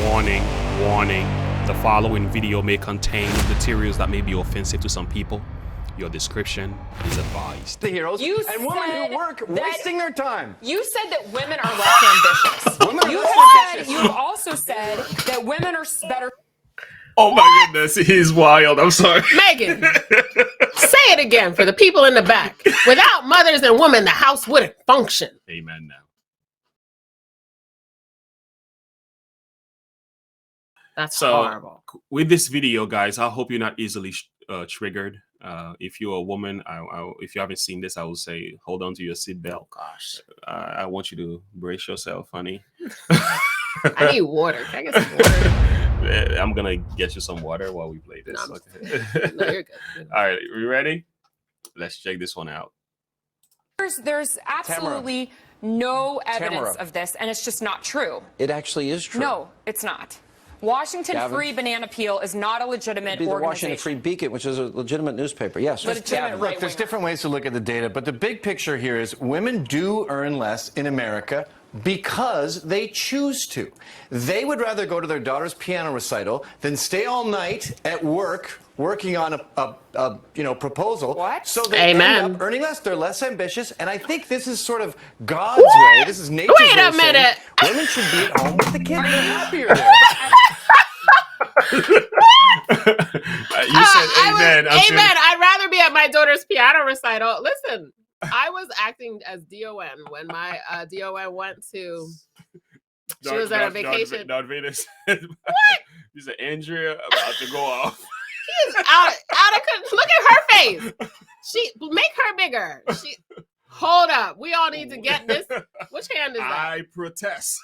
Warning, warning. The following video may contain materials that may be offensive to some people. Your description is advised. The heroes and women who work wasting their time. You said that women are less ambitious. Women are You less have ambitious. you've also said that women are better. Oh my goodness, he's wild. I'm sorry. Megan, say it again for the people in the back. Without mothers and women, the house wouldn't function. Amen now. That's So, horrible. with this video, guys, I hope you're not easily triggered. If you're a woman, if you haven't seen this, I will say, hold on to your seatbelt. Oh, gosh. I want you to brace yourself, honey. I need water. Can I get some water? I'm going to get you some water while we play this. No, Okay. No, you're good. All right, we ready? Let's check this one out. There's absolutely no evidence Tamara. of this, and it's just not true. It actually is true. No, it's not. Washington Gavin? Free Banana Peel is not a legitimate It'd be the organization. Washington Free Beacon, which is a legitimate newspaper. Yes. Legitimate Look, right-winger. there's different ways to look at the data, but the big picture here is women do earn less in America because they choose to. They would rather go to their daughter's piano recital than stay all night at work working on a proposal. What? So they Amen. end up earning less. They're less ambitious, and I think this is sort of God's way. This is nature's Wait way a of saying minute. women should be at home with the kids. They're happier there. You said amen. Amen. I'd rather be at my daughter's piano recital. Listen, I was acting as DON when my DON went to. She was at a vacation. Not Venus. What? You said Andrea about to go off. She's out of look at her face. She make her bigger. She hold up. We all need to get this. Which hand is that? I protest.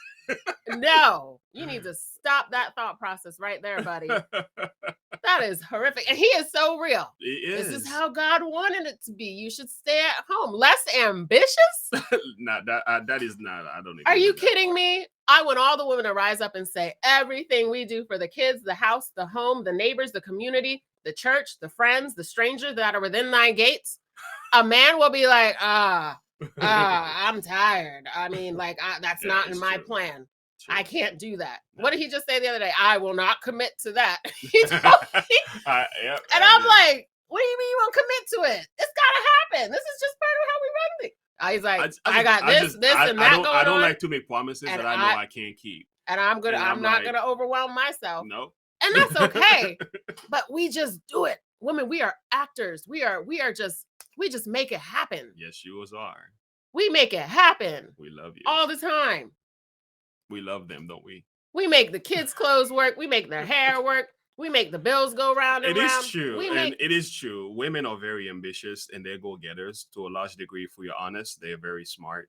No, you need to stop that thought process right there, buddy. That is horrific. And he is so real. It is. This is how God wanted it to be. You should stay at home. Less ambitious? Nah, that is not. I don't even. Are you know. kidding me? I want all the women to rise up and say everything we do for the kids, the house, the home, the neighbors, the community, the church, the friends, the strangers that are within thy gates. A man will be like, I'm tired. I mean, like, that's Yeah, not in it's my true. plan. True. I can't do that. What did he just say the other day? I will not commit to that. He told me. Yep, And I I'm did. like, what do you mean you won't commit to it? It's gotta happen. This is just part of how we run things. He's like, I got this, and that going on. I don't like to make promises and that I know I can't keep. and I'm and I'm I'm not like, gonna overwhelm myself. No. And that's okay. But we just do it. Women, we are actors. We just make it happen. Yes, yours are. We make it happen We love you. all the time. We love them, don't we? We make the kids' clothes work. We make their hair work. We make the bills go round and It round. is true. We And make it is true. Women are very ambitious and they're go-getters to a large degree. If we're honest, they're very smart.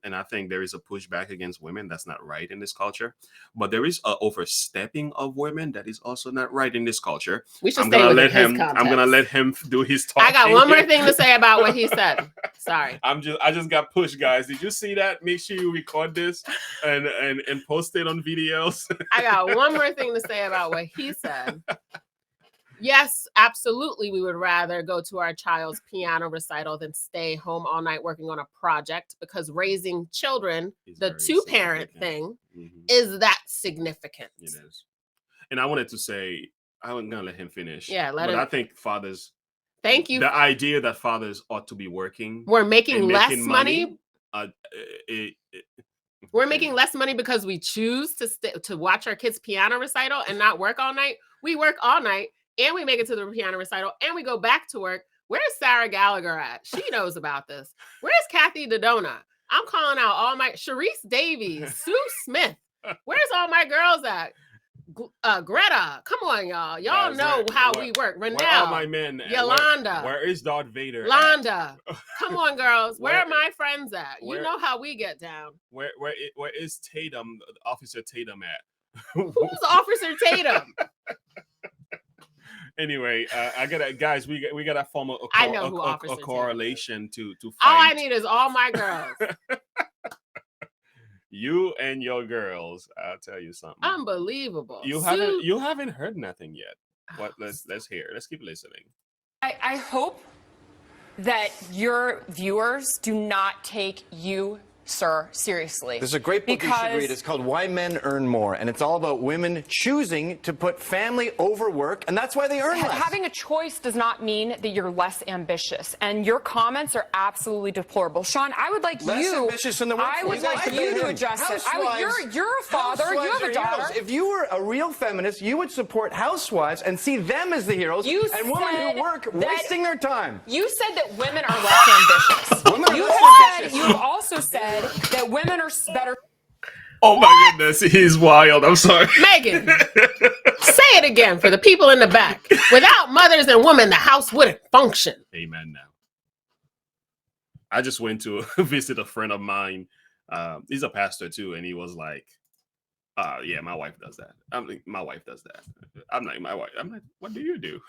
And I think there is a pushback against women that's not right in this culture. But there is a overstepping of women that is also not right in this culture. we should I'm stay gonna within let his him. I'm context. gonna let him do his talking. I got one more thing to say about what he said. Sorry. I just got pushed, guys. Did you see that? Make sure you record this and post it on videos. I got one more thing to say about what he said. Yes, absolutely. We would rather go to our child's piano recital than stay home all night working on a project because raising children, It's the very two-parent significant. thing, Mhm. is that significant. It is. And I wanted to say, I'm gonna let him finish. Yeah, let but him. I think fathers, Thank you. the idea that fathers ought to be working We're making and less making money. it- We're making less money because we choose to watch our kids' piano recital and not work all night. We work all night and we make it to the piano recital and we go back to work. Where's Sarah Gallagher at? She knows about this. Where's Kathy Dodona? I'm calling out all my Sharice Davies, Sue Smith. Where's all my girls at? Greta, come on, y'all. Y'all Guys, know how where- we work. Where are my Renelle, men? at? Yolanda, Where is Darth Vader? at? Londa. Come on, girls. Where Where- are my friends at? You where- know how we get down. Where is Tatum, Officer Tatum at? Who's Officer Tatum? Anyway, I gotta, guys, we gotta form I know who Officer a Tatum is. correlation to All I fight need is all my girls. you and your girls. I'll tell you something. Unbelievable. You haven't heard nothing yet. What? Let's hear. Let's keep listening. I hope that your viewers do not take you sir, seriously. There's a great book you should read. It's called Why Men Earn More, and it's all about women choosing to put family over work, and that's why they earn less. Having a choice does not mean that you're less ambitious, and your comments are absolutely deplorable. Sean, I would like Less ambitious in the workforce. I would like you to address it. You're a father. You have a daughter. Heroes. If you were a real feminist, you would support housewives and see them as the heroes and women who work wasting their time. You said that women are less ambitious. Women are less ambitious. You have also said that women are better. Oh my goodness, he's wild. I'm sorry. Megan, say it again for the people in the back. Without mothers and women, the house wouldn't function. Amen now. I just went to visit a friend of mine. He's a pastor too, and he was like, yeah, my wife does that. I'm like, my wife does that. I'm like, my wife. I'm like, what do you do?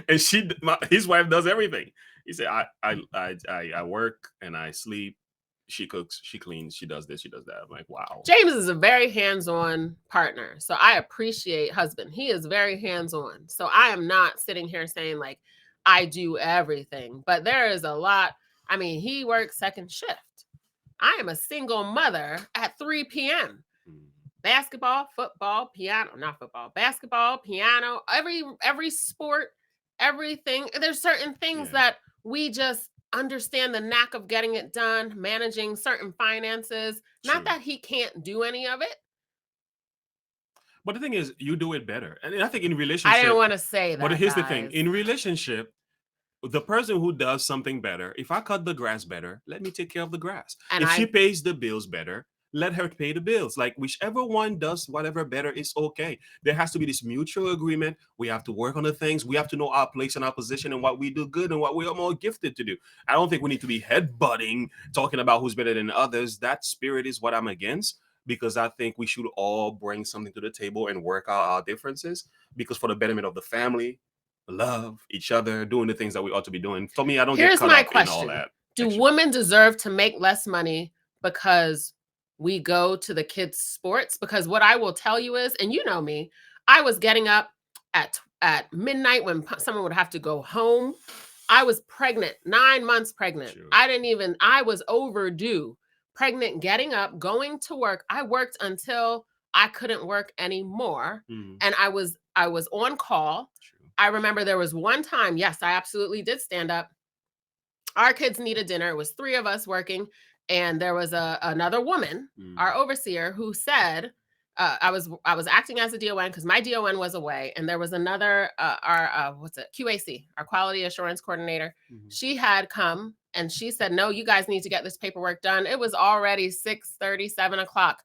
And his wife does everything. He said, I work and I sleep. She cooks, she cleans, she does this, she does that. I'm like, wow. James is a very hands-on partner. So I appreciate husband. He is very hands-on. So I am not sitting here saying like, I do everything. But there is a lot. I mean, he works second shift. I am a single mother at 3 p.m. Basketball, football, piano, not football, basketball, piano, every sport, everything. There's certain things that we just understand the knack of getting it done, managing certain finances. True. Not that he can't do any of it. But the thing is, you do it better. And I think in relationship, I didn't want to say that. But here's the guys. thing. In relationship, the person who does something better, if I cut the grass better, let me take care of the grass. And if she pays the bills better, let her pay the bills. Like whichever one does whatever better is okay. There has to be this mutual agreement. We have to work on the things. We have to know our place and our position and what we do good and what we are more gifted to do. I don't think we need to be headbutting, talking about who's better than others. That spirit is what I'm against, because I think we should all bring something to the table and work out our differences, because for the betterment of the family, love each other, doing the things that we ought to be doing. For me, I don't get caught up in all that. Do women deserve to make less money because we go to the kids' sports? Because what I will tell you is, and you know me, I was getting up at midnight when someone would have to go home. I was pregnant, 9 months pregnant. Sure. I was overdue. Pregnant, getting up, going to work. I worked until I couldn't work anymore. And I was on call. True. I remember there was one time, yes, I absolutely did stand up. Our kids needed dinner. It was 3 of us working. And there was another woman, our overseer, who said, I was acting as a DON because my DON was away. And there was another, QAC, our quality assurance coordinator. She had come and she said, no, you guys need to get this paperwork done. It was already 6:30, 7 o'clock.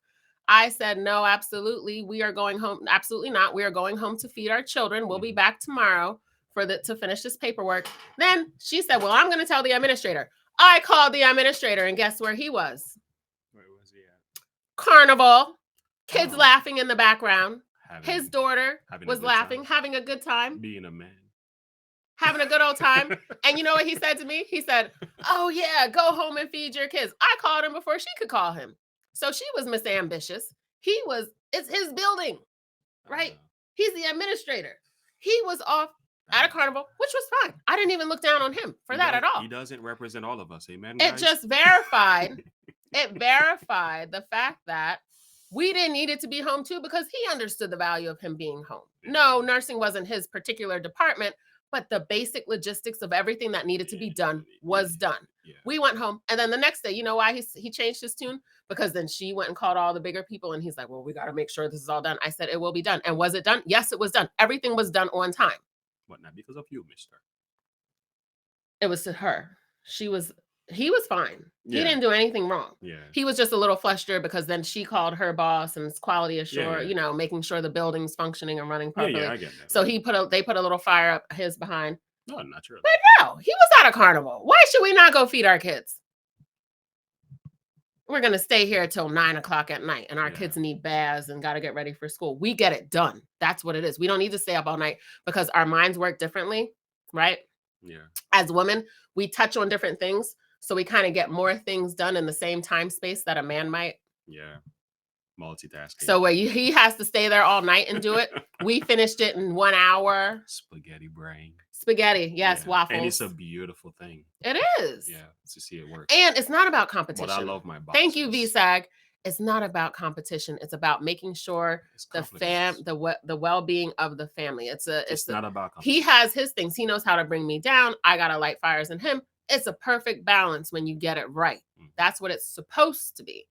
I said, no, absolutely. We are going home. Absolutely not. We are going home to feed our children. We'll be back tomorrow to finish this paperwork. Then she said, well, I'm going to tell the administrator. I called the administrator, and guess where he was? Where was he at? Carnival. Kids laughing in the background. His daughter was laughing, having a good time. Being a man. Having a good old time. And you know what he said to me? He said, oh, yeah, go home and feed your kids. I called him before she could call him. So she was Miss Ambitious. It's his building, right? He's the administrator. He was off at a carnival, which was fine. I didn't even look down on him for that at all. He doesn't represent all of us. Amen. It just verified. It verified the fact that we didn't need it to be home too, because he understood the value of him being home. No, nursing wasn't his particular department, but the basic logistics of everything that needed to be done was done. Yeah. We went home. And then the next day, you know why he changed his tune? Because then she went and called all the bigger people. And he's like, well, we got to make sure this is all done. I said, it will be done. And was it done? Yes, it was done. Everything was done on time. But not because of you, mister. It was to her. He was fine. Yeah. He didn't do anything wrong. Yeah. He was just a little flustered because then she called her boss and it's quality assure, making sure the building's functioning and running properly. Yeah, I get that. So they put a little fire up his behind. No, not sure. But no, he was at a carnival. Why should we not go feed our kids? We're going to stay here till 9 o'clock at night and our kids need baths and got to get ready for school. We get it done. That's what it is. We don't need to stay up all night because our minds work differently, right? Yeah. As women, we touch on different things. So we kind of get more things done in the same time space that a man might. Yeah. Multitasking. So where he has to stay there all night and do it. We finished it in 1 hour. Spaghetti brain. Spaghetti, yes, Yeah. waffles. And it's a beautiful thing. It is. Yeah, to see it work. And it's not about competition. But I love my boxers. Thank you, VSAG. It's not about competition. It's about making sure the well-being of the family. It's not about competition. He has his things. He knows how to bring me down. I gotta light fires in him. It's a perfect balance when you get it right. That's what it's supposed to be.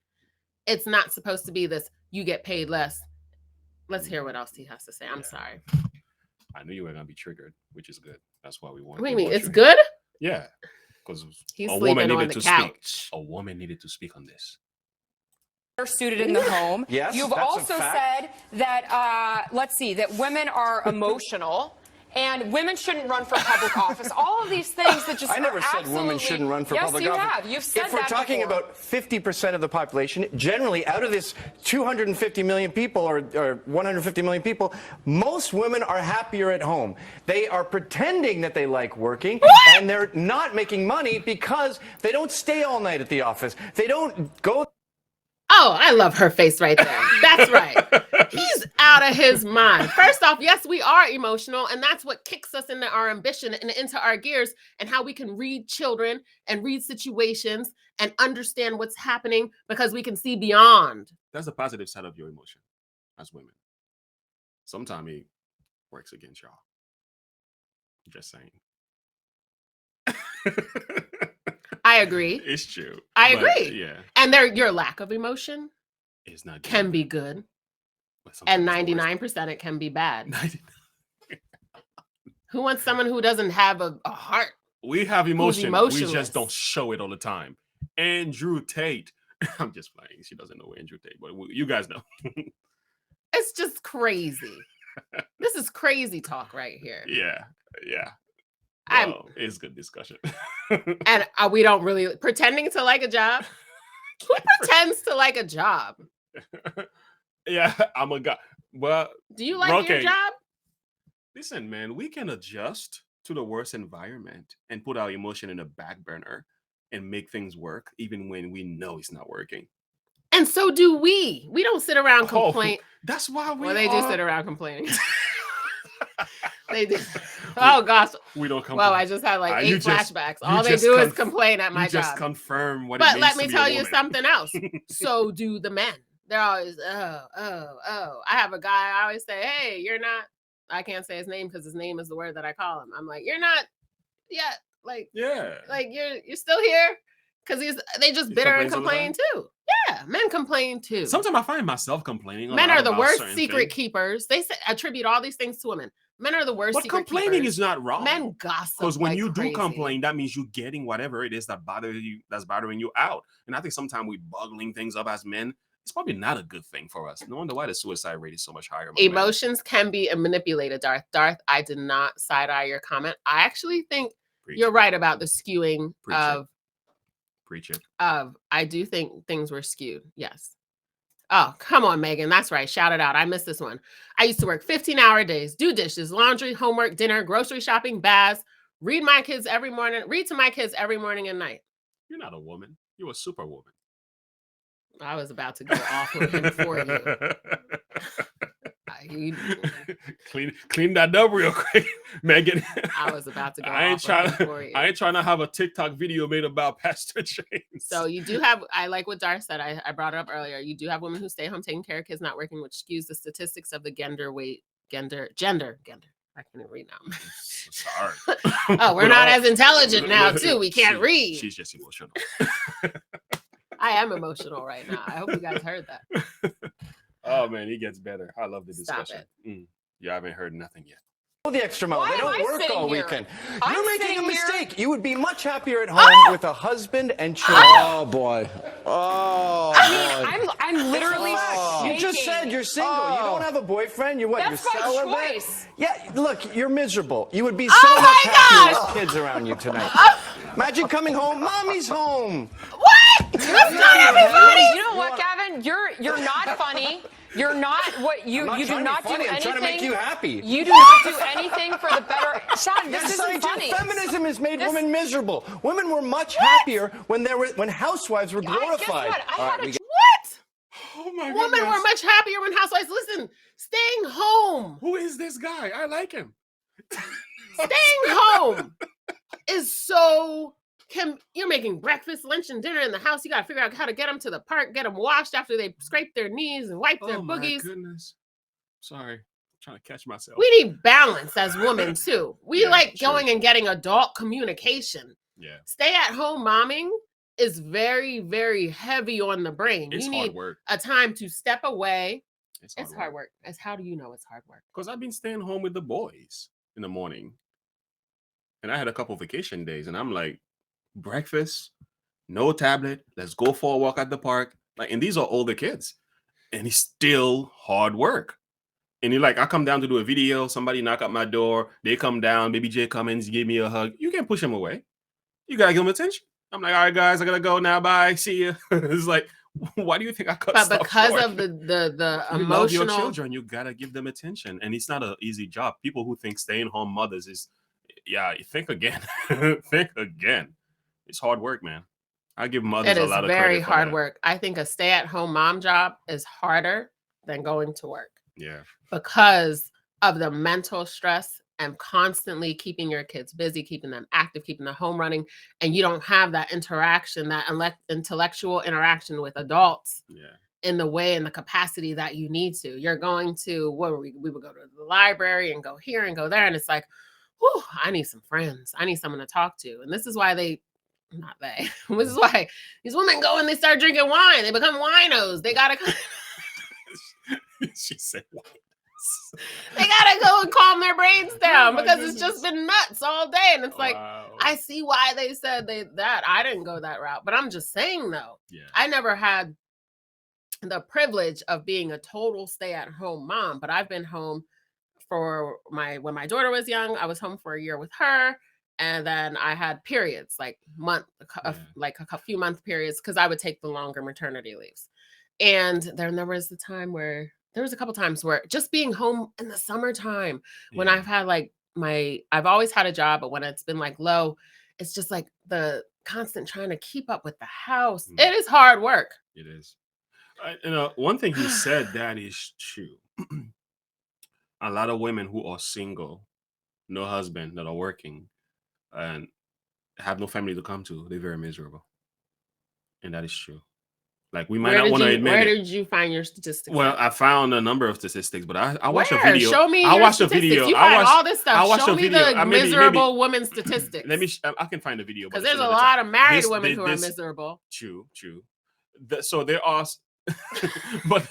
It's not supposed to be this, you get paid less. Let's hear what else he has to say. I'm sorry. I knew you were going to be triggered, which is good. That's why we want. What do you mean? It's good? Yeah. Because he's a sleeping woman on needed the to couch. speak. A woman needed to speak on this. They're suited in the home. Yes, You've that's a also fact. said that, let's see, that women are emotional. And women shouldn't run for public office. All of these things that just I never said women shouldn't run for public office. Yes, you have. You've said that If we're talking before. about 50% of the population, generally out of this 250 million people or 150 million people, most women are happier at home. They are pretending that they like working, and they're not making money because they don't stay all night at the office. They don't go. Oh, I love her face right there. That's right. He's out of his mind. First off, yes, we are emotional, and that's what kicks us into our ambition and into our gears and how we can read children and read situations and understand what's happening because we can see beyond. That's the positive side of your emotion as women. Sometimes it works against y'all. Just saying. I agree. It's true. I agree. Yeah. And your lack of emotion It's not good. can be good. And 99% it can be bad. 99. Who wants someone who doesn't have a heart? We have emotion. We emotionless? just don't show it all the time. Andrew Tate. I'm just playing. She doesn't know Andrew Tate, but you guys know. It's just crazy. This is crazy talk right here. Yeah. Well, it's good discussion. And we don't really pretending to like a job. Who pretends to like a job? Yeah, I'm a guy. Well, do you like your job? Listen, man, we can adjust to the worst environment and put our emotion in the back burner and make things work, even when we know it's not working. And so do we. We don't sit around complaining. That's why they do sit around complaining. They do. Oh gosh. We don't complain. Well, I just had like 8 flashbacks. All they do is complain at my job. Just confirm what. But let me tell you something else. So do the men. They're always oh. I have a guy. I always say, hey, you're not. I can't say his name because his name is the word that I call him. I'm like, you're not yet. Like you're still here because they just bitter and complain too. Yeah, men complain too. Sometimes I find myself complaining. Men are the worst secret keepers. They attribute all these things to women. Men are the worst. But complaining keepers. is not wrong. Men gossip because when you crazy. do complain, that means you're getting whatever it is that's bothering you out. And I think sometimes we boggling things up as men. It's probably not a good thing for us. No wonder why the suicide rate is so much higher. Emotions can be manipulated, Darth. Darth, I did not side eye your comment. I actually think you're right about the skewing of. Preach it. I do think things were skewed. Yes. Oh, come on, Megan. That's right. Shout it out. I missed this one. I used to work 15-hour days, do dishes, laundry, homework, dinner, grocery shopping, baths, read to my kids every morning and night. You're not a woman. You're a superwoman. I was about to go off with him for you. Clean that up real quick, Megan. I was about to go off for you. I ain't trying to have a TikTok video made about Pastor James. So you do have, I like what Dar said. I brought it up earlier. You do have women who stay home taking care of kids, not working, which skews the statistics of the gender. I can't even read now. Sorry. Oh, we're not as intelligent now, too. We can't read. She's just emotional. I am emotional right now. I hope you guys heard that. Oh, man, he gets better. I love the discussion. You haven't heard nothing yet. The extra mile. They don't work all weekend. You're making a mistake. You would be much happier at home with a husband and children. Oh boy. Oh. I mean, I'm literally. You just said you're single. You don't have a boyfriend. You're That's you're celibate. my choice. Yeah. Look, you're miserable. You would be so much happier with kids around you tonight. Imagine coming home. Mommy's home. What? That's not everybody. You know what, Gavin? You're not funny. You're not what you do not do anything. I'm trying to make you happy. You do not do anything for the better. Sean, this isn't funny. Feminism has made women miserable. Women were much happier when housewives were glorified. Guess what? I had a What? Oh my Women goodness. were much happier when housewives. Listen, staying home. Who is this guy? I like him. Staying home is so. You're making breakfast, lunch, and dinner in the house. You got to figure out how to get them to the park, get them washed after they scrape their knees and wipe their Oh my boogies. goodness. Sorry. I'm trying to catch myself. We need balance as women too. We Yeah, like sure. going and getting adult communication. Yeah. Stay at home momming is very, very heavy on the brain. It's You hard need work. a time to step away. It's It's hard work. How do you know it's hard work? Because I've been staying home with the boys in the morning. And I had a couple vacation days, and I'm like, breakfast, no tablet, let's go for a walk at the park. Like, and these are older kids. And it's still hard work. And you're like, I come down to do a video, somebody knock at my door, they come down, baby J comes, give me a hug. You can't push them away. You gotta give them attention. I'm like, all right, guys, I gotta go now. Bye. See you. It's like, why do you think I cut But stuff because short? of the You love your emotional children, you gotta give them attention. And it's not an easy job. People who think staying home mothers is, yeah, think again. Think again. It's hard work, man. I give mothers it a is lot of very credit for hard that. work. I think a stay-at-home mom job is harder than going to work Yeah. because of the mental stress and constantly keeping your kids busy, keeping them active, keeping the home running, and you don't have that interaction, that intellectual interaction with adults Yeah. in the way and the capacity that you need to. You're going to we would go to the library and go here and go there, and it's like, whew, I need some friends. I need someone to talk to. And this is why this is why these women go and they start drinking wine. They become winos. They gotta She said, what? they gotta go and calm their brains down my because it's just goodness. been nuts all day. And it's like, Wow. I see why they said that. I didn't go that route. But I'm just saying though, Yeah. I never had the privilege of being a total stay-at-home mom, but I've been home for when my daughter was young. I was home for a year with her, and then I had periods, like a few month periods, because I would take the longer maternity leaves. And there was a couple times where just being home in the summertime when Yeah. I've had I've always had a job, but when it's been like low, it's just like the constant trying to keep up with the house. Mm. It is hard work. It is. One thing you said that is true. A lot of women who are single, no husband, that are working, and have no family to come to, they're very miserable. And that is true. Like, we might not want to admit Where it. did you find your statistics? Well, I found a number of statistics, but I watched a Where? video. Show me. I your watched a statistics. video. You I find watched all this stuff. I watched Show a me video. the Maybe- miserable women statistics. I can find the video Because but it's there's a another lot time. of married This- women who are this- miserable. True. So there are, but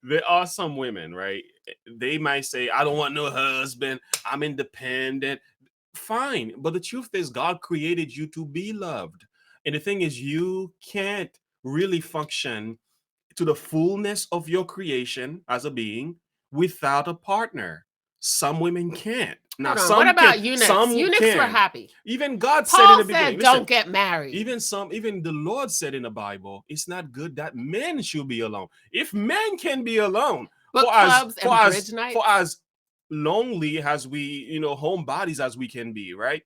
there are some women, right? They might say, "I don't want no husband. I'm independent." Fine, but the truth is, God created you to be loved, and the thing is, you can't really function to the fullness of your creation as a being without a partner. Some women can't. Now, Hold on. some What about can, eunuchs? some Eunuchs were can. happy. Even God said in Paul the said, beginning, "Don't listen, get married." even the Lord said in the Bible, it's not good that men should be alone. If men can be alone, Book clubs and bridge nights. for as lonely as we, homebodies as we can be, right?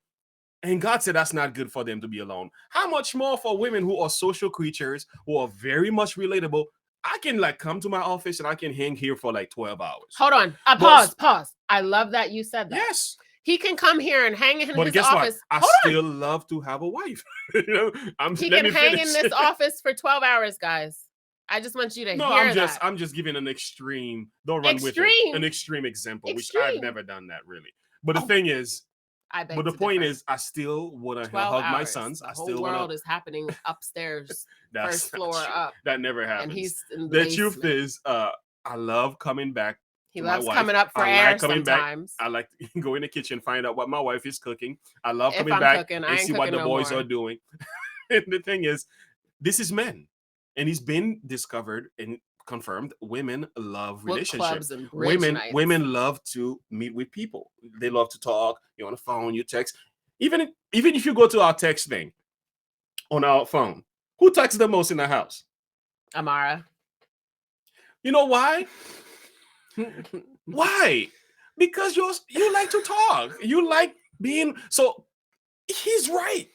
And God said that's not good for them to be alone. How much more for women who are social creatures, who are very much relatable? I can come to my office and I can hang here for 12 hours. Hold on. But- Pause. I love that you said that. Yes. He can come here and hang in But his guess office. what? I Hold on. still love to have a wife. He let can me hang in finish. this office for 12 hours, guys. I just want you to No, hear that. I'm just giving an extreme. Don't run with Extreme? it. An extreme example, which Extreme. I've never done that really. But the thing is, I beg but the to point differ. is, I still want to 12 hug my hours. sons. The I whole still world want to. is happening upstairs, That's first not floor true. up, That never happens. and he's in The the truth basement. is, I love coming back. He to my loves wife. coming up for I air like coming back. sometimes. I like to go in the kitchen, find out what my wife is cooking. I love If coming I'm back cooking, I and ain't see what cooking the no boys more. are doing. And the thing is, this is men, and it's been discovered and confirmed. Women love Book relationships. clubs and bridge nights. Women love to meet with people. They love to talk. You're on the phone. You text. Even if you go to our text thing on our phone, who texts the most in the house? Amara. You know why? Why? Because you like to talk. You like being so. He's right.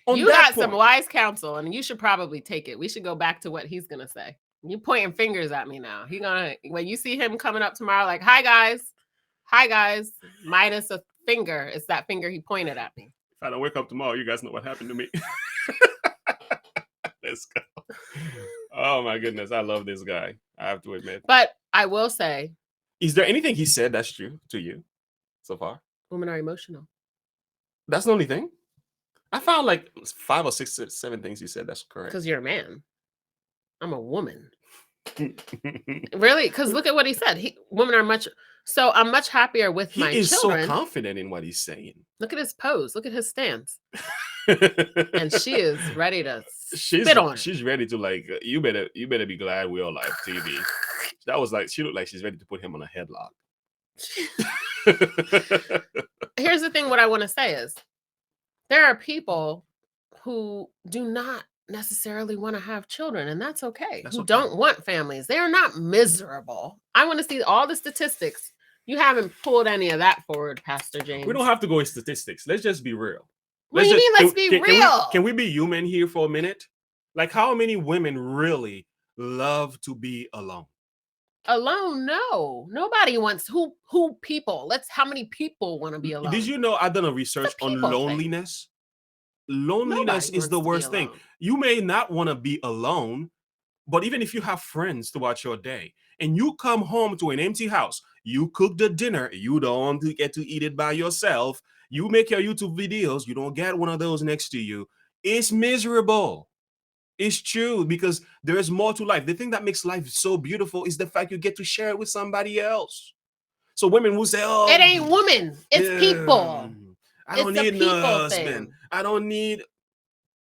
On You that got some point. wise counsel, and you should probably take it. We should go back to what he's gonna say. You pointing fingers at me now. He gonna when you see him coming up tomorrow, like, hi guys, minus a finger. It's that finger he pointed at me. If I don't wake up tomorrow, you guys know what happened to me. Let's go. Oh my goodness, I love this guy. I have to admit. But I will say, Is there anything he said that's true to you so far? women are emotional. That's the only thing. I found like 5 or 6 or 7 things he said that's correct. Because you're a man. I'm a woman. Really? Because look at what he said. Women are much. So I'm much happier with my He is children. so confident in what he's saying. Look at his pose. Look at his stance. And she is ready to spit on him. She's ready to like. You better be glad we're on live TV. That was like she looked like she's ready to put him on a headlock. Here's the thing. What I want to say is, there are people who do not necessarily want to have children, and that's okay. That's who okay. don't want families. They are not miserable. I want to see all the statistics. You haven't pulled any of that forward, Pastor James. We don't have to go with statistics. Let's just be real. What do you mean, let's be real? Can we be human here for a minute? Like, how many women really love to be alone? Alone? No. Nobody wants who people. How many people want to be alone? Did you know I've done a research on people thing. loneliness? Loneliness Nobody is the wants to be worst thing. alone. You may not want to be alone, but even if you have friends throughout your day and you come home to an empty house, you cook the dinner, you don't get to eat it by yourself, you make your YouTube videos, you don't get one of those next to you, it's miserable. It's true, because there is more to life. The thing that makes life so beautiful is the fact you get to share it with somebody else. So women will say, oh, It ain't women. It's people. I don't It's a need people no husband. thing. I don't need.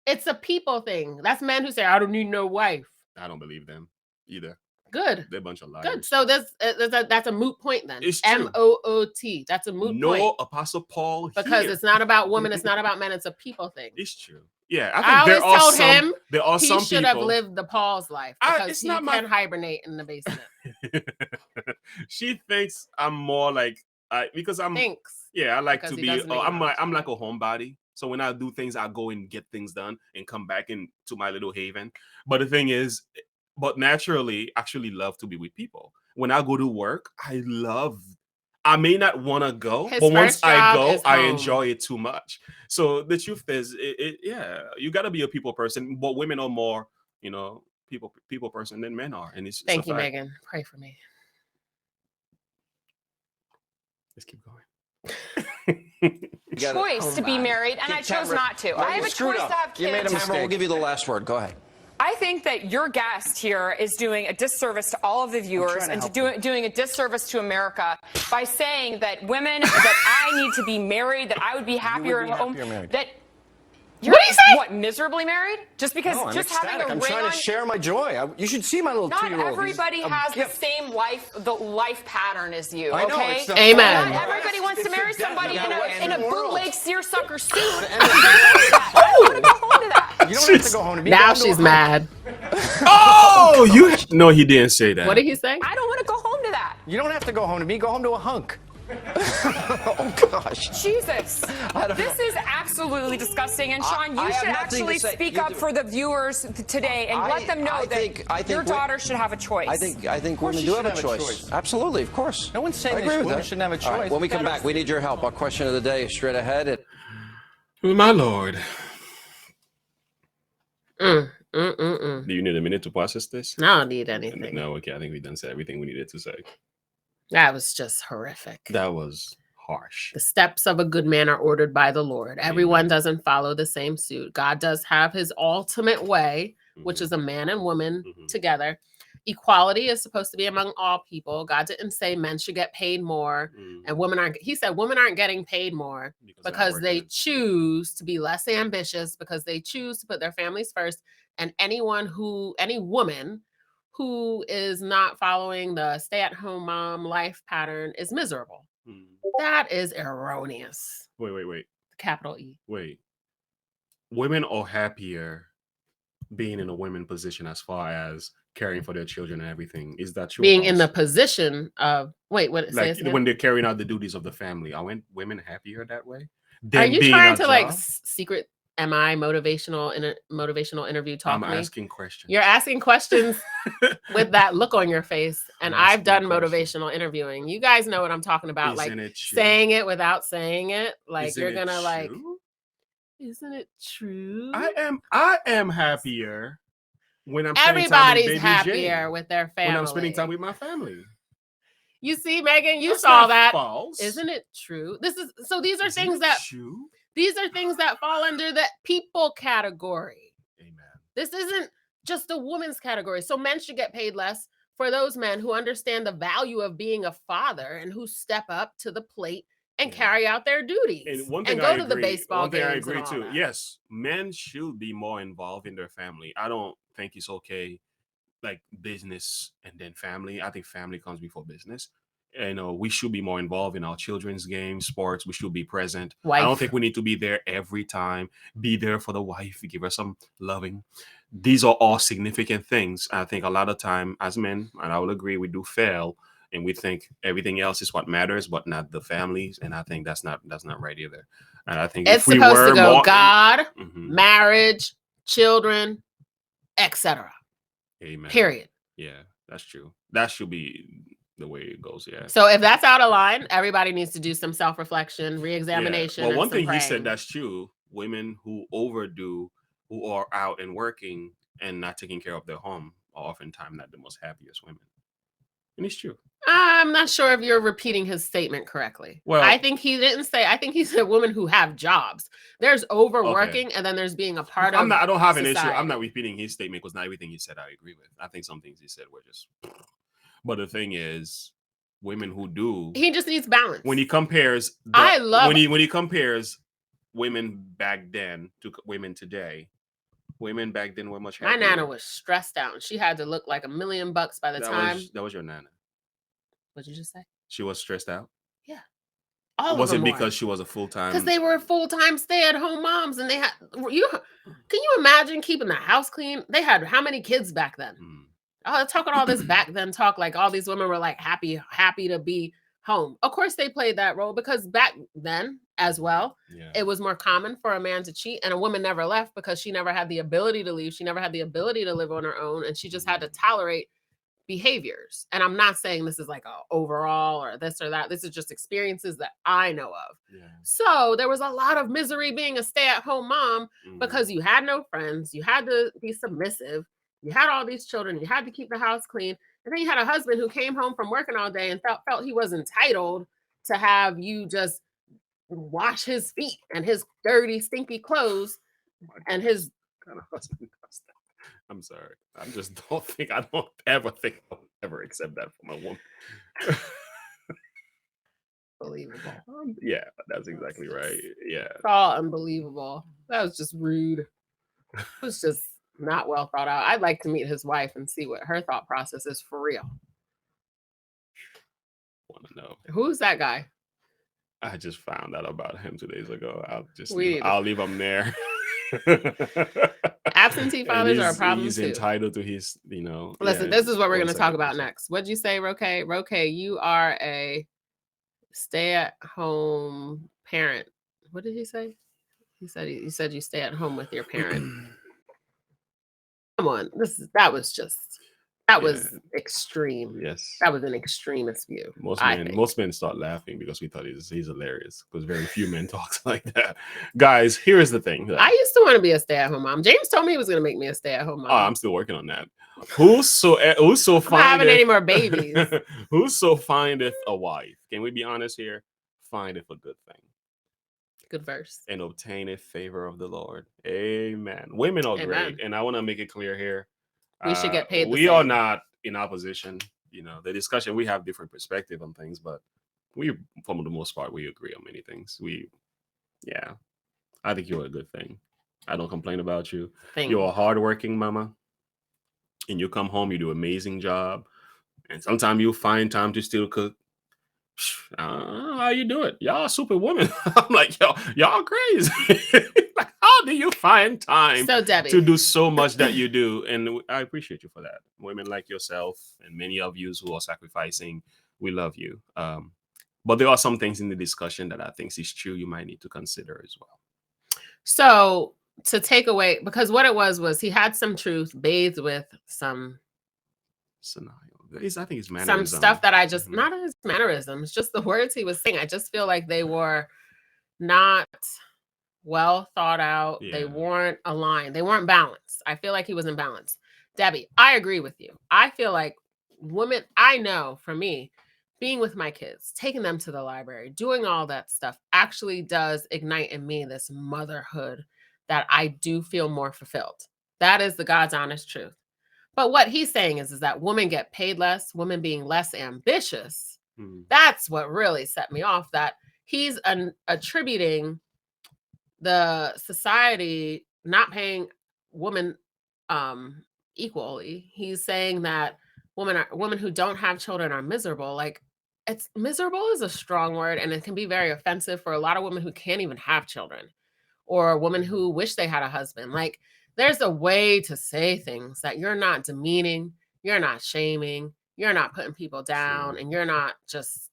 It's a people thing. That's men who say, I don't need no wife. I don't believe them either. Good. They're a bunch of liars. Good. So that's a moot point then. It's true. MOOT. That's a moot No point. Apostle Paul Because here. it's not about women. It's not about men. It's a people thing. It's true. Yeah, I I think always told him there are he some should have people. lived the Paul's life because it's he not my- can hibernate in the basement. She thinks I'm more like because I'm. Thanks. Yeah, I like Because to he be. doesn't make I'm much. like a homebody. So when I do things, I go and get things done and come back into my little haven. But the thing is, naturally, actually love to be with people. When I go to work, I may not want to go, His but once first I job go, is I home. enjoy it too much. So the truth is, you got to be a people person. But women are more, people person than men are. And it's Thank a you, fact. Megan. Pray for me. Let's keep going. Choice to be married, and I chose not to. I have a choice to have You made a kids. mistake. Tamara, we'll give you the last word. Go ahead. I think that your guest here is doing a disservice to all of the viewers and doing a disservice to America by saying that women, that I need to be married, that I would be happier at home. That you're, What do you say? What, miserably married? Just because No, I'm just having ecstatic. a I'm ring trying on. to share my joy. You should see my little Not 2-year-old. everybody He's a has the gift. same life pattern as you. I know, Okay. it's the Amen. Not everybody wants to marry It's the somebody death in a of the world. bootleg seersucker suit. I don't want to go home to that. You don't have to go home to me. Now Go to she's a- mad. Oh, no, he didn't say that. What did he say? I don't want to go home to that. You don't have to go home to me. Go home to a hunk. Oh gosh. Jesus. don't This is absolutely disgusting. And Sean, I you have should nothing to actually say. speak You up do. for the viewers today and let them know I that think your we- daughter should have a choice. I think course women she do should have a have a choice. choice. Absolutely, of course. No one's saying I that agree with women that. shouldn't have a All right, choice. when we We've come got back, we need your help. Our question of the day is straight ahead. My Lord. Mm. Do you need a minute to process this? I don't need anything. No, okay. I think we done said everything we needed to say. That was just horrific. That was harsh. The steps of a good man are ordered by the Lord. Everyone doesn't follow the same suit. God does have his ultimate way, which is a man and woman together. Equality is supposed to be among all people. God didn't say men should get paid more and women aren't. He said women aren't getting paid more because they choose to be less ambitious, because they choose to put their families first. And any woman who is not following the stay-at-home mom life pattern is miserable. That is erroneous. Wait. Capital E. Wait. Women are happier being in a women position as far as caring for their children and everything. Is that true? Being in the position of what? Say like this again? when they're carrying out the duties of the family, are women happier that way? Are you being trying a to like job? secret Am I motivational interview talk I'm me? asking questions. You're asking questions with that look on your face, and I'm I've done asking questions. motivational interviewing. You guys know what I'm talking about, like Isn't it true? saying it without saying it. Like Isn't you're it gonna like, true? isn't it true? I am happier when I'm spending time with Everybody's baby happier Jane, with their family. when I'm spending time with my family. You see, Megan, you That's saw not that. false. Isn't it true? These are Isn't things it that true? these are things that fall under the people category. Amen. This isn't just a woman's category. So men should get paid less for those men who understand the value of being a father and who step up to the plate and carry out their duties And one thing go I to agree, the baseball one thing games I and agree all too. that. Yes, men should be more involved in their family. I don't think it's okay, like business and then family. I think family comes before business. You know, we should be more involved in our children's games, sports. We should be present. I don't Wife. think we need to be there every time. Be there for the wife, give her some loving. These are all significant things. I think a lot of time as men, and I will agree, we do fail, and we think everything else is what matters, but not the families. And I think that's not right either. And I think It's if we supposed were to go more, God, Mhm. marriage, children, etc. Amen. Period. Yeah, that's true. That should be the way it goes. Yeah. So if that's out of line, everybody needs to do some self-reflection, re-examination. Well, and one some thing he praying. said that's true. Women who overdo, who are out and working and not taking care of their home, are oftentimes not the most happiest women. And it's true. I'm not sure if you're repeating his statement correctly. Well, I think he didn't say. I think he said women who have jobs. There's overworking, and then there's being a part of. I don't have an issue. I'm society. not repeating his statement because not everything he said I agree with. I think some things he said were just. But the thing is, women who do. He just needs balance. When he compares, when he compares women back then to women today, women back then were much happier. My nana was stressed out. She had to look like $1 million by the time. That was your nana. What'd you just say? She was stressed out. Yeah. All was of them it because she was a full-time? Because they were full-time stay-at-home moms, and they had. Can you imagine keeping the house clean? They had how many kids back then? Oh, talking all this back then talk, like all these women were like happy to be home. Of course, they played that role because back then as well, it was more common for a man to cheat, and a woman never left because she never had the ability to leave. She never had the ability to live on her own, and she just had to tolerate behaviors. And I'm not saying this is like a overall or this or that. This is just experiences that I know of. So there was a lot of misery being a stay-at-home mom because you had no friends, you had to be submissive. You had all these children. You had to keep the house clean. And then you had a husband who came home from working all day and felt he was entitled to have you just wash his feet and his dirty, stinky clothes and his. Kind of husband does that. I'm sorry. I don't ever think I would ever accept that from a woman. Unbelievable. Yeah, that's exactly right. Yeah. It's all unbelievable. That was just rude. It was just not well thought out. I'd like to meet his wife and see what her thought process is for real. Want to know. Who's that guy? I just found out about him 2 days ago. I'll leave him there. Absentee fathers are a problem he's too. entitled to his, Listen, this is what we're going to talk about next. What'd you say, Roque? Roque, you are a stay-at-home parent. What did he say? He said you stay at home with your parent. Come on, that was extreme. Yes, that was an extremist view. Most men start laughing because we thought he's hilarious because very few men talk like that. Guys, here is the thing. I used to want to be a stay-at-home mom. James told me he was going to make me a stay-at-home mom. Oh, I'm still working on that. Whoso I'm not having any more babies. Whoso findeth a wife? Can we be honest here? Findeth a good thing. Good verse. And obtaineth favor of the Lord. Amen. Women are great, and I want to make it clear here. We should get paid. We are not in opposition. The discussion, we have different perspective on things, but we, for the most part, we agree on many things. I think you're a good thing. I don't complain about you. You're a hardworking mama, and you come home, you do an amazing job, and sometimes you find time to still cook. I don't know how you do it. Y'all superwoman. I'm like, y'all crazy. How do you find time to do so much that you do? And I appreciate you for that. Women like yourself and many of you who are sacrificing, we love you. But there are some things in the discussion that I think is true you might need to consider as well. So to take away, because what it was he had some truth bathed with some Scenario. I think it's some mannerism. stuff that I just not his mannerisms, just the words he was saying. I just feel like they were not well thought out. They Yeah. weren't aligned. They weren't balanced. I feel like he was imbalanced. Debbie, I agree with you. I feel like women, I know for me, being with my kids, taking them to the library, doing all that stuff actually does ignite in me this motherhood that I do feel more fulfilled. That is the God's honest truth. But what he's saying is that women get paid less, women being less ambitious. That's what really set me off, that he's attributing the society not paying women equally. He's saying that women who don't have children are miserable. Like, it's miserable is a strong word, and it can be very offensive for a lot of women who can't even have children, or women who wish they had a husband. Like, there's a way to say things that you're not demeaning, you're not shaming, you're not putting people down, and you're not just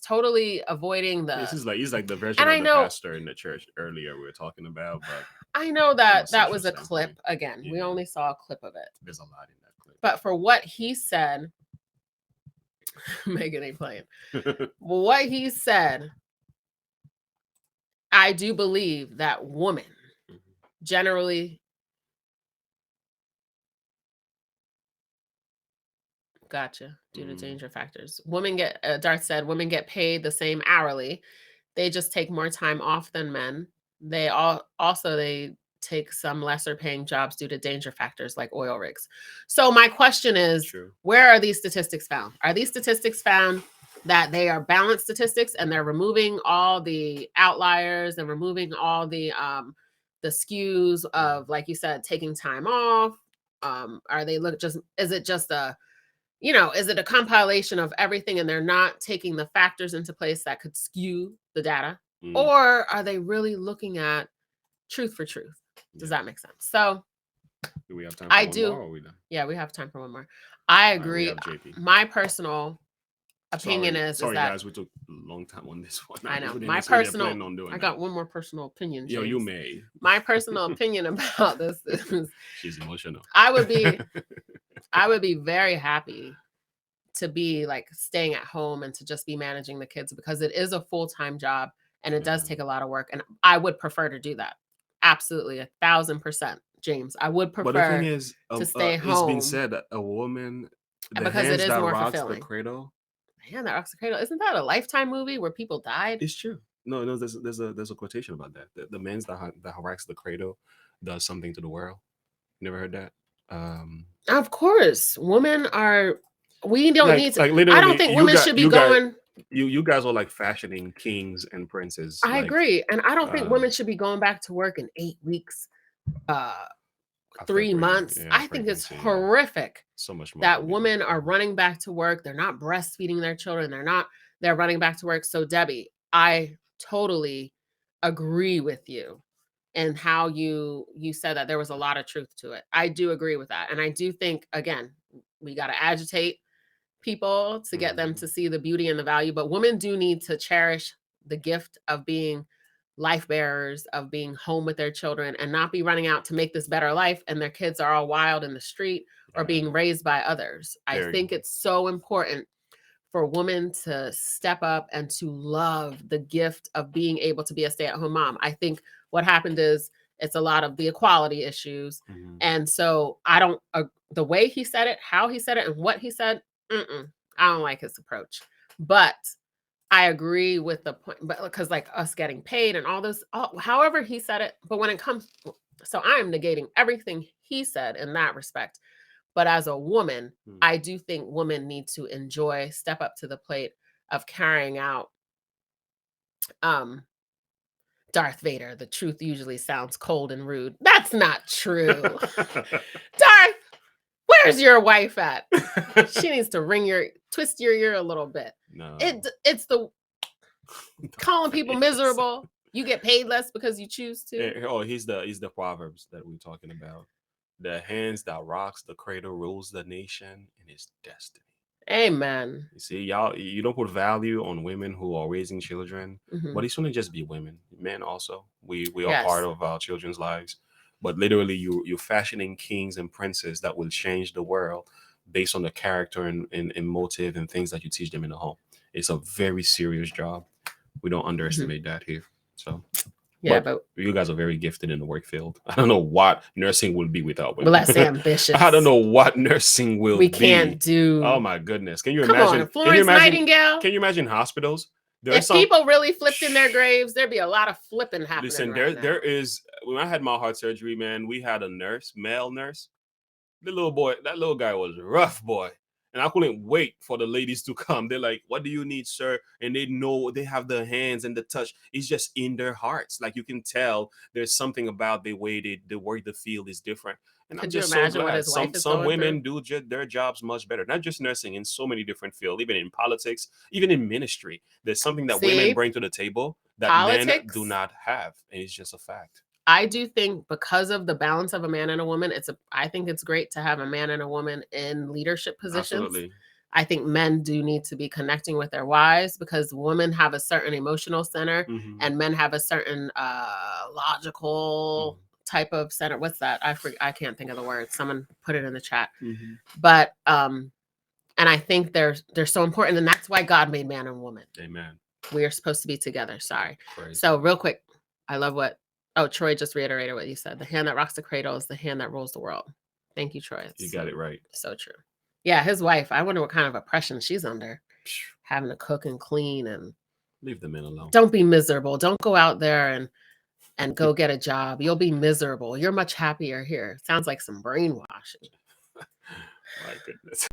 totally avoiding This the. is like he's like the version And of I the know pastor in the church earlier we were talking about, but I know from a that that was a social clip. standpoint, Again, we yeah, only saw a clip of it. there's a lot in that clip. But for what he said, Megan ain't playing. What he said, I do believe that women generally, gotcha, due to danger factors. Women get, Darth said, women get paid the same hourly. They just take more time off than men. They they take some lesser paying jobs due to danger factors like oil rigs. So my question is, True. where are these statistics found? Are these statistics found that they are balanced statistics and they're removing all the outliers and removing all the skews of, like you said, taking time off? Are they is it just a, is it a compilation of everything and they're not taking the factors into place that could skew the data? Or are they really looking at truth for truth? Does that make sense? So do we have time for I one do. more, or are we done? Yeah, we have time for one more. I All right, we agree. have JP. My personal opinion is Sorry that, guys, we took a long time on this one. I know We didn't my necessarily personal. plan on doing I that. got one more personal opinion. Yo, you James. may. My personal opinion about this is She's emotional. I would be very happy to be like staying at home and to just be managing the kids, because it is a full-time job and it does take a lot of work, and I would prefer to do that. Absolutely, 1,000%, James. I would But the thing prefer is, to stay it's home been said that a woman, the because it hands is that more rocks the fulfilling. cradle. Man, that rocks the cradle. Isn't that a Lifetime movie where people died? It's true. No, there's a quotation about that. The man's that rocks the cradle does something to the world. Never heard that. Of course, women are. We don't need to. Like I literally, don't think women should be going. You guys are like fashioning kings and princes. I like, agree, and I don't think women should be going back to work in 8 weeks, after 3 months. I think it's pregnancy, horrific so much more that commitment. women are running back to work. They're not breastfeeding their children. They're running back to work. So Debbie, I totally agree with you and how you said that there was a lot of truth to it. I do agree with that. And I do think, again, we got to agitate people to get them to see the beauty and the value, but women do need to cherish the gift of being life bearers, of being home with their children, and not be running out to make this better life and their kids are all wild in the street or being raised by others. I think it's so important for women to step up and to love the gift of being able to be a stay-at-home mom. I think what happened is it's a lot of the equality issues. And so the way he said it, how he said it, and what he said, I don't like his approach. But I agree with the point, but because like us getting paid and all this, however he said it, but when it comes, so I'm negating everything he said in that respect. But as a woman, I do think women need to step up to the plate of carrying out Darth Vader. The truth usually sounds cold and rude. That's not true. Darth, where's your wife at? She needs to twist your ear a little bit. No. It's the calling people miserable. You get paid less because you choose to. He's the Proverbs that we're talking about. The hands that rocks the cradle rules the nation in its destiny. Amen. You see, y'all, you don't put value on women who are raising children, but it shouldn't just be women. Men also. We are Yes. part of our children's lives. But literally, you're fashioning kings and princes that will change the world based on the character and motive and things that you teach them in the home. It's a very serious job. We don't underestimate that here. So, Yeah, but but you guys are very gifted in the work field. I don't know what nursing will be without women. less ambitious. I don't know what nursing will We be. can't do. Oh my goodness! Can you Come imagine? on, Florence Nightingale. Can you imagine hospitals? There If people really flipped in their graves, there'd be a lot of flipping happening. Listen, right now. there is. When I had my heart surgery, man, we had a nurse, male nurse. The little boy, that little guy was rough, boy. And I couldn't wait for the ladies to come. They're like, "What do you need, sir?" And they know, they have the hands and the touch. It's just in their hearts. Like you can tell there's something about the way they work the field is different. And I'm Could you just so imagine what glad. his wife is Some going women through? do their jobs much better. Not just nursing, in so many different fields, even in politics, even in ministry. There's something that women See? bring to the table that men Politics? do not have. And it's just a fact. I do think because of the balance of a man and a woman, I think it's great to have a man and a woman in leadership positions. Absolutely. I think men do need to be connecting with their wives because women have a certain emotional center and men have a certain logical type of center. What's that? I can't think of the word. Someone put it in the chat. But and I think they're so important, and that's why God made man and woman. Amen. We are supposed to be together. Sorry. Praise So real quick, I love what Troy just reiterated what you said. The hand that rocks the cradle is the hand that rules the world. Thank you, Troy. You got it right. So true. Yeah, his wife. I wonder what kind of oppression she's under, having to cook and clean and leave the men alone. Don't be miserable. Don't go out there and go get a job. You'll be miserable. You're much happier here. Sounds like some brainwashing. My goodness.